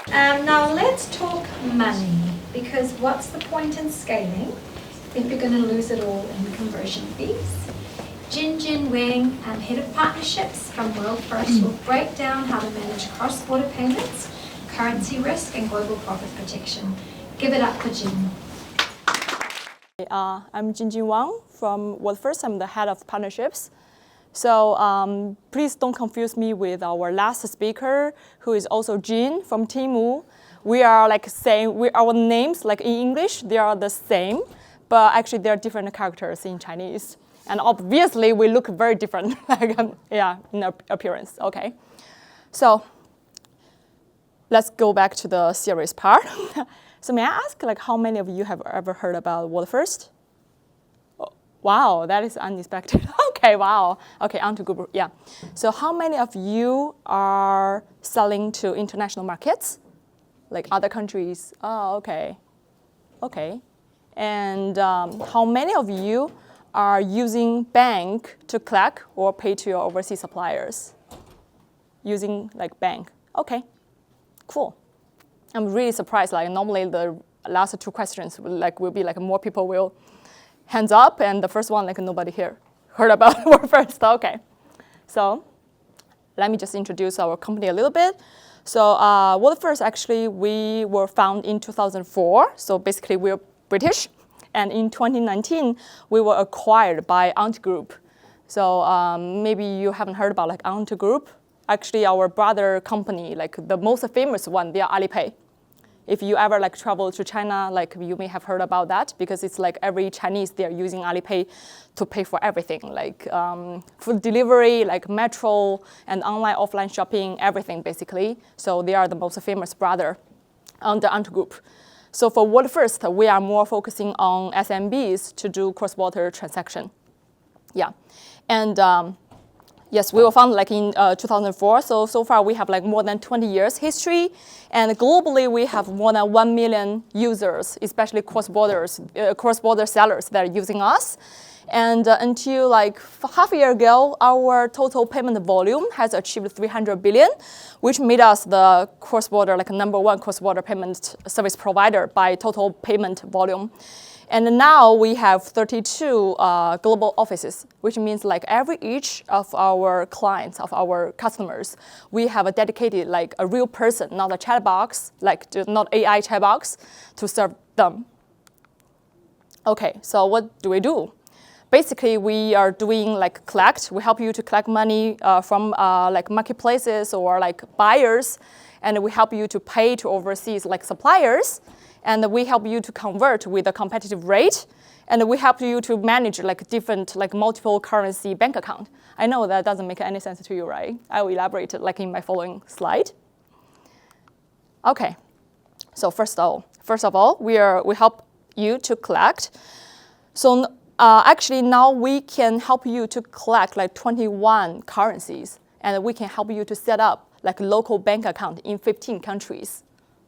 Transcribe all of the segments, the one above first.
Now let's talk money, because what's the point in scaling if you're going to lose it all in conversion fees? JinJin Wang, Head of Partnerships from World First, will break down how to manage cross-border payments, currency risk, and global profit protection. Give it up for Jin. I'm JinJin Wang from World First. I'm the Head of Partnerships. So please don't confuse me with our last speaker, who is also Jin from Temu. We are like same. Our names, like in English, they are the same, but actually they are different characters in Chinese. And obviously, we look very different, in appearance. Okay, so let's go back to the serious part. So may I ask, like, how many of you have ever heard about World First? Oh, wow, that is unexpected. Okay, wow. Okay, on to group. Yeah. So how many of you are selling to international markets, like other countries? Oh, okay. Okay. And how many of you are using bank to collect or pay to your overseas suppliers? Using like bank. Okay, cool. I'm really surprised. Like normally the last two questions will be like more people will hands up, and the first one like nobody here heard about World First. Okay, so let me just introduce our company a little bit. So World First, actually we were founded in 2004. So basically we're British. And in 2019, we were acquired by Ant Group. So maybe you haven't heard about like Ant Group. Actually, our brother company, like the most famous one, they are Alipay. If you ever like travel to China, like you may have heard about that, because it's like every Chinese, they are using Alipay to pay for everything, like food delivery, like metro, and online, offline shopping, everything basically. So they are the most famous brother on the Ant Group. So for World First, we are more focusing on SMBs to do cross-border transaction. Yeah, and yes, we were founded like in 2004. So far we have like more than 20 years history, and globally we have more than 1 million users, especially cross-border sellers that are using us. And until like half a year ago, our total payment volume has achieved 300 billion, which made us the cross-border, like #1 cross-border payment service provider by total payment volume. And now we have 32 global offices, which means like each of our clients, of our customers, we have a dedicated, like a real person, not a chat box, like not AI chat box, to serve them. Okay, so what do we do? Basically, we are doing like collect. We help you to collect money from like marketplaces or like buyers, and we help you to pay to overseas like suppliers, and we help you to convert with a competitive rate, and we help you to manage like different like multiple currency bank account. I know that doesn't make any sense to you, right? I will elaborate it like in my following slide. Okay, so first of all, we help you to collect. So actually, now we can help you to collect like 21 currencies, and we can help you to set up like local bank account in 15 countries.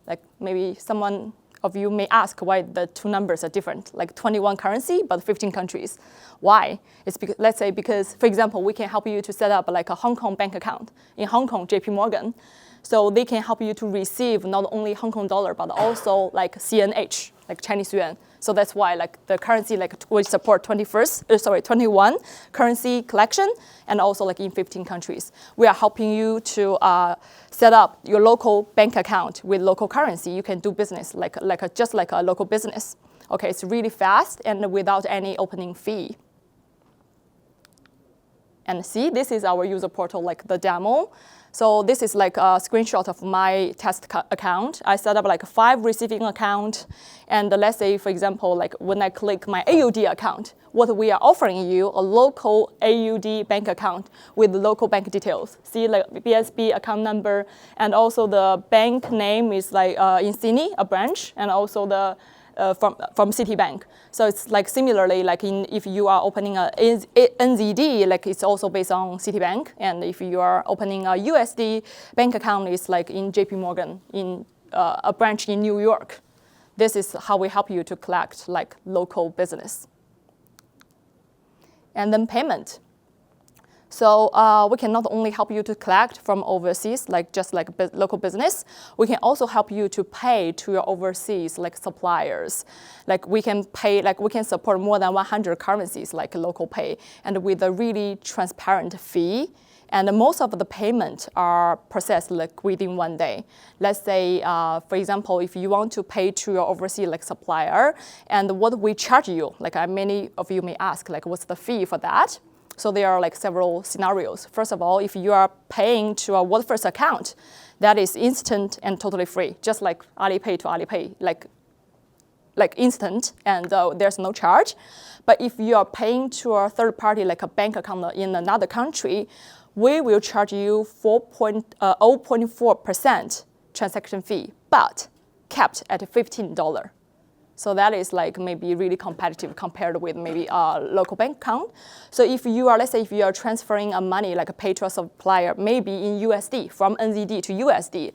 Like maybe someone of you may ask why the two numbers are different, like 21 currency, but 15 countries. Why? It's because, let's say, because, for example, we can help you to set up like a Hong Kong bank account in Hong Kong, JP Morgan. So they can help you to receive not only Hong Kong dollar, but also like CNH, like Chinese yuan. So that's why like the currency, like we support 21 currency collection, and also like in 15 countries. We are helping you to set up your local bank account with local currency. You can do business just like a local business. Okay, it's really fast and without any opening fee. And see, this is our user portal, like the demo. So this is like a screenshot of my test account. I set up like 5 receiving account. And let's say, for example, like when I click my AUD account, what we are offering you, a local AUD bank account with local bank details. See, like BSB account number, and also the bank name is like Insini, a branch, and also the from Citibank. So it's like similarly, like if you are opening a NZD, like it's also based on Citibank. And if you are opening a USD bank account, it's like in JP Morgan, in a branch in New York. This is how we help you to collect like local business. And then payment. So we can not only help you to collect from overseas, like just like local business, we can also help you to pay to your overseas like suppliers. Like we can pay, like we can support more than 100 currencies like local pay, and with a really transparent fee. And most of the payment are processed like within 1 day. Let's say, for example, if you want to pay to your overseas like supplier, and what we charge you, like many of you may ask, like what's the fee for that? So there are like several scenarios. First of all, if you are paying to a World First account, that is instant and totally free, just like Alipay to Alipay, like instant, and there's no charge. But if you are paying to a third party, like a bank account in another country, we will charge you 0.4% transaction fee, but capped at $15. So that is like maybe really competitive compared with maybe a local bank account. So if you are, let's say if you are transferring a money, like a pay to a supplier, maybe in USD, from NZD to USD,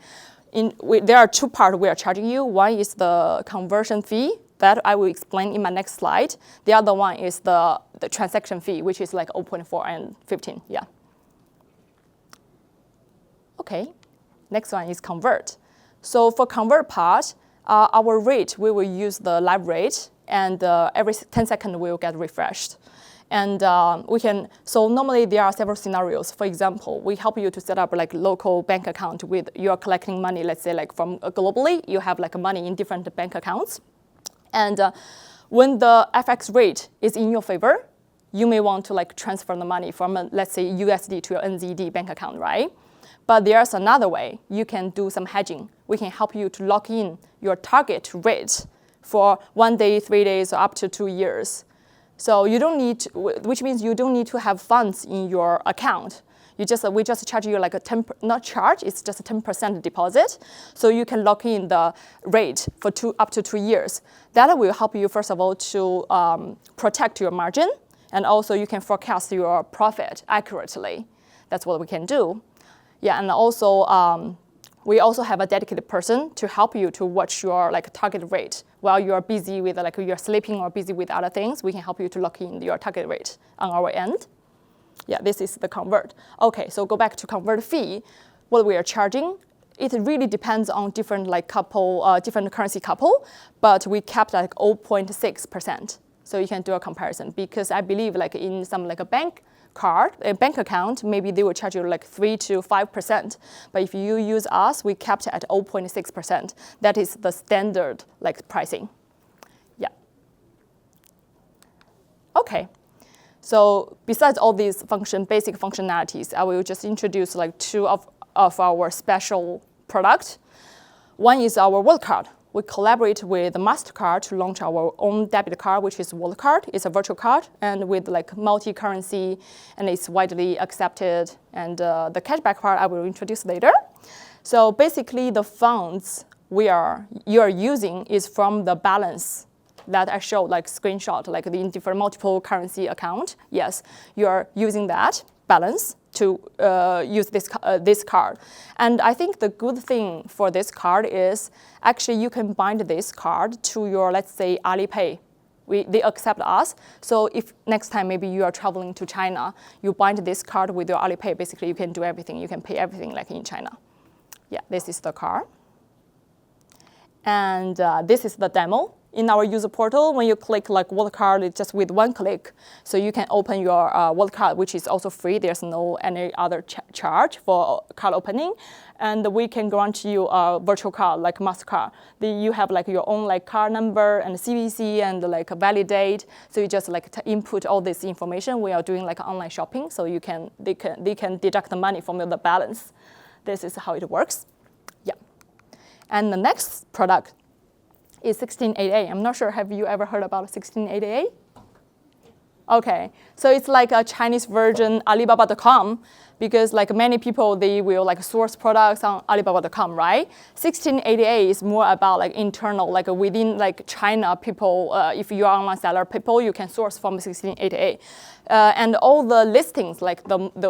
there are two parts we are charging you. One is the conversion fee, that I will explain in my next slide. The other one is the transaction fee, which is like 0.4 and 15, yeah. Okay, next one is convert. So for convert part, our rate, we will use the live rate, and every 10 seconds we will get refreshed. And so normally there are several scenarios. For example, we help you to set up like local bank account with, you're collecting money, let's say like from globally, you have like money in different bank accounts. And when the FX rate is in your favor, you may want to like transfer the money from, let's say USD to your NZD bank account, right? But there's another way. You can do some hedging. We can help you to lock in your target rate for 1 day, 3 days, or up to 2 years. So you don't need, which means you don't need to have funds in your account. We just charge you like a 10, not charge, it's just a 10% deposit. So you can lock in the rate for up to 2 years. That will help you, first of all, to protect your margin, and also you can forecast your profit accurately. That's what we can do. Yeah, and also we also have a dedicated person to help you to watch your like target rate while you are busy with like you're sleeping or busy with other things. We can help you to lock in your target rate on our end. Yeah, this is the convert. Okay, so go back to convert fee. What we are charging, it really depends on different like different currency couple, but we capped at like 0.6%. So you can do a comparison, because I believe like in some like a bank account, maybe they will charge you like 3 to 5%. But if you use us, we capped at 0.6%. That is the standard like pricing. Yeah. Okay. So besides all these basic functionalities, I will just introduce like two of our special products. One is our World Card. We collaborate with MasterCard to launch our own debit card, which is World Card. It's a virtual card, and with like multi-currency, and it's widely accepted. And the cashback part I will introduce later. So basically, the funds you are using is from the balance that I showed, like screenshot, like the different multiple currency account. Yes, you are using that balance to use this card. And I think the good thing for this card is actually you can bind this card to your, let's say, Alipay. They accept us. So if next time maybe you are traveling to China, you bind this card with your Alipay, basically you can do everything. You can pay everything like in China. Yeah, this is the card. And this is the demo. In our user portal, when you click like World Card, it's just with one click. So you can open your World Card, which is also free. There's no any other charge for card opening. And we can grant you a virtual card like MasterCard. You have like your own like card number and CVC and like a validate. So you just like input all this information. We are doing like online shopping, so they can deduct the money from the balance. This is how it works. Yeah. And the next product is 1688. I'm not sure, have you ever heard about 1688? Okay, so it's like a Chinese version Alibaba.com, because like many people, they will like source products on Alibaba.com, right? 1688 is more about like internal, like within like China people, if you are online seller people, you can source from 1688. And all the listings like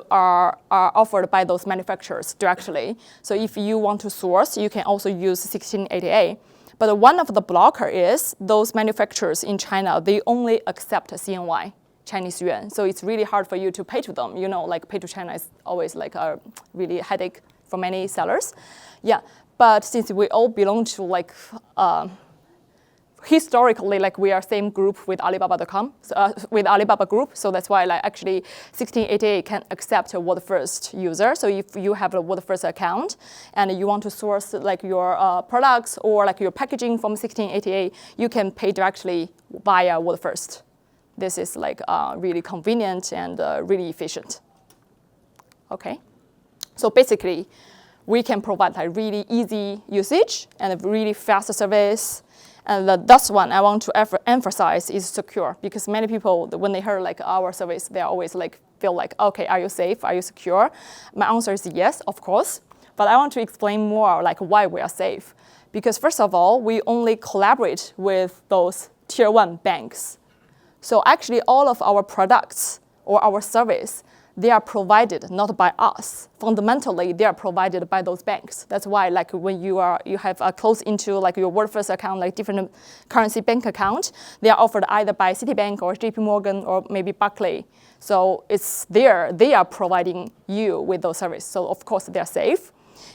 are offered by those manufacturers directly. So if you want to source, you can also use 1688. But one of the blocker is those manufacturers in China, they only accept CNY, Chinese yuan. So it's really hard for you to pay to them. You know, like pay to China is always like a really headache for many sellers. Yeah, but since we all belong to like, historically, like we are same group with Alibaba.com, with Alibaba Group. So that's why like actually 1688 can accept a World First user. So if you have a World First account and you want to source like your products or like your packaging from 1688, you can pay directly via World First. This is like really convenient and really efficient. Okay, so basically, we can provide like really easy usage and a really fast service. And that's one I want to emphasize is secure, because many people, when they heard like our service, they always like feel like, okay, are you safe? Are you secure? My answer is yes, of course. But I want to explain more like why we are safe. Because first of all, we only collaborate with those tier 1 banks. So actually all of our products or our service, they are provided not by us. Fundamentally, they are provided by those banks. That's why, like when you have a close into like your World First account, like different currency bank account, they are offered either by Citibank or JP Morgan or maybe Barclays. So it's there. They are providing you with those services. So of course they are safe.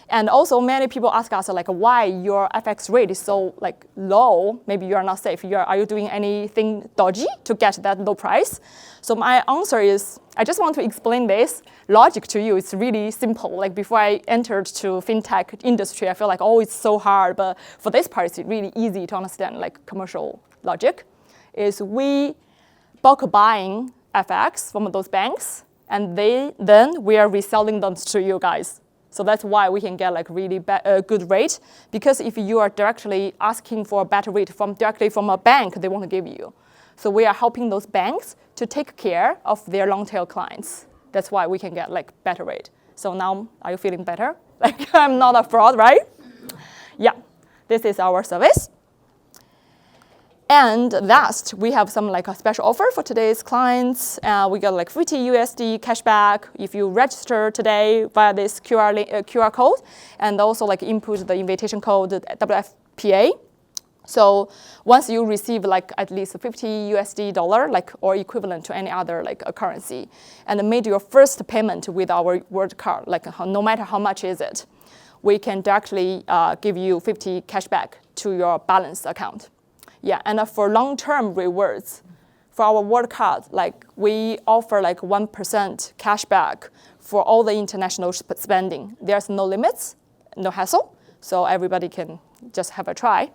And also many people ask us like why your FX rate is so like low. Maybe you are not safe. Are you doing anything dodgy to get that low price? So my answer is I just want to explain this logic to you. It's really simple. Like before I entered to fintech industry, I feel like it's so hard. But for this part, it's really easy to understand. Like commercial logic is we bulk buying FX from those banks, and then we are reselling them to you guys. So that's why we can get like really good rate, because if you are directly asking for a better rate directly from a bank, they won't give you. So we are helping those banks to take care of their long tail clients. That's why we can get like better rate. So now, are you feeling better? Like I'm not a fraud, right? Yeah, this is our service. And last, we have some like a special offer for today's clients. We got like 50 USD cashback if you register today via this QR code, and also like input the invitation code WFPA. So once you receive like at least 50 USD dollar, like or equivalent to any other like a currency, and made your first payment with our World Card, like no matter how much is it, we can directly give you 50 cashback to your balance account. Yeah, and for long-term rewards, for our World Card, like we offer like 1% cashback for all the international spending. There's no limits, no hassle, so everybody can just have a try.